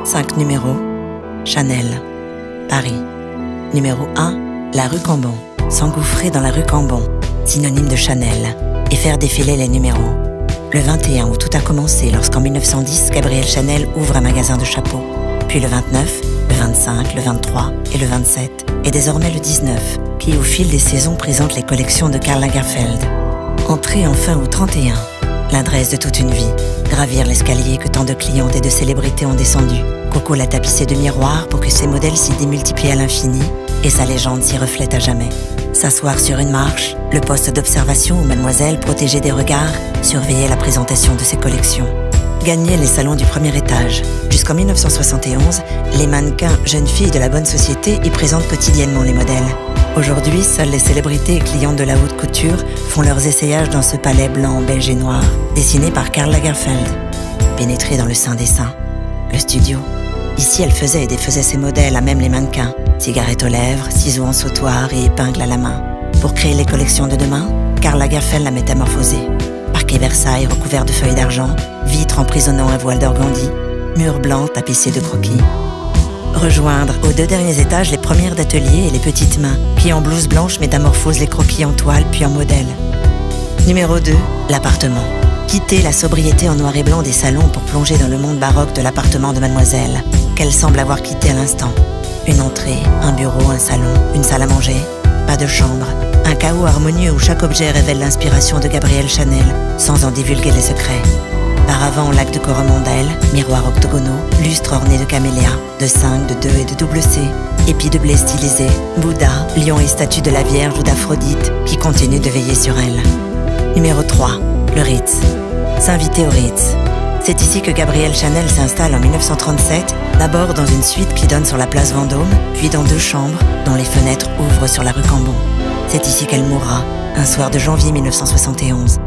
5 numéros, Chanel, Paris. Numéro 1, la rue Cambon. S'engouffrer dans la rue Cambon, synonyme de Chanel, et faire défiler les numéros. Le 21 où tout a commencé lorsqu'en 1910, Gabrielle Chanel ouvre un magasin de chapeaux. Puis le 29, le 25, le 23 et le 27. Et désormais le 19, qui au fil des saisons présente les collections de Karl Lagerfeld. Entrer enfin au 31, l'adresse de toute une vie. Gravir l'escalier que tant de clientes et de célébrités ont descendu. Coco l'a tapissé de miroirs pour que ses modèles s'y démultiplient à l'infini et sa légende s'y reflète à jamais. S'asseoir sur une marche, le poste d'observation où mademoiselle, protégée des regards, surveillait la présentation de ses collections. Gagner les salons du premier étage. Jusqu'en 1971, les mannequins jeunes filles de la bonne société y présentent quotidiennement les modèles. Aujourd'hui, seules les célébrités et clientes de la haute couture font leurs essayages dans ce palais blanc, beige et noir, dessiné par Karl Lagerfeld. Pénétré dans le sein des seins, le studio. Ici, elle faisait et défaisait ses modèles à même les mannequins. Cigarettes aux lèvres, ciseaux en sautoir et épingles à la main. Pour créer les collections de demain, Karl Lagerfeld l'a métamorphosé. Parquet Versailles recouvert de feuilles d'argent, vitres emprisonnant un voile d'organdi, murs blancs tapissés de croquis. Rejoindre aux 2 derniers étages les premières d'atelier et les petites mains qui en blouse blanche métamorphosent les croquis en toile puis en modèle. Numéro 2, l'appartement. Quitter la sobriété en noir et blanc des salons pour plonger dans le monde baroque de l'appartement de mademoiselle, qu'elle semble avoir quitté à l'instant. Une entrée, un bureau, un salon, une salle à manger, pas de chambre, un chaos harmonieux où chaque objet révèle l'inspiration de Gabrielle Chanel, sans en divulguer les secrets. Paravent en lac de coromandel, miroirs octogonaux, lustres ornés de camélias, de 5, de 2 et de double C, épis de blé stylisés, Bouddha, lion et statue de la Vierge ou d'Aphrodite qui continuent de veiller sur elle. Numéro 3, le Ritz. S'inviter au Ritz. C'est ici que Gabrielle Chanel s'installe en 1937, d'abord dans une suite qui donne sur la place Vendôme, puis dans 2 chambres dont les fenêtres ouvrent sur la rue Cambon. C'est ici qu'elle mourra, un soir de janvier 1971.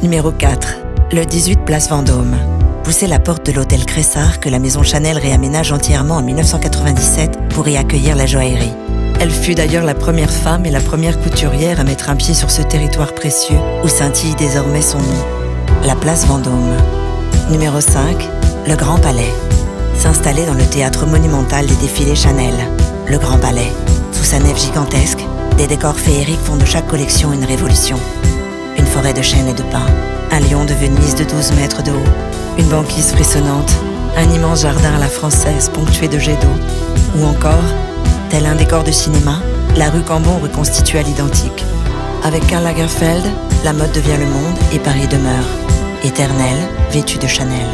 Numéro 4, le 18 place Vendôme. Poussez la porte de l'hôtel Cressard que la maison Chanel réaménage entièrement en 1997 pour y accueillir la joaillerie. Elle fut d'ailleurs la première femme et la première couturière à mettre un pied sur ce territoire précieux où scintille désormais son nom. La place Vendôme. Numéro 5, le Grand Palais. S'installer dans le théâtre monumental des défilés Chanel, le Grand Palais. Sous sa nef gigantesque, des décors féeriques font de chaque collection une révolution. Une forêt de chênes et de pins, un lion de Venise de 12 mètres de haut, une banquise frissonnante, un immense jardin à la française ponctué de jets d'eau, ou encore, tel un décor de cinéma, la rue Cambon reconstituée à l'identique. Avec Karl Lagerfeld, la mode devient le monde et Paris demeure, éternel, vêtu de Chanel.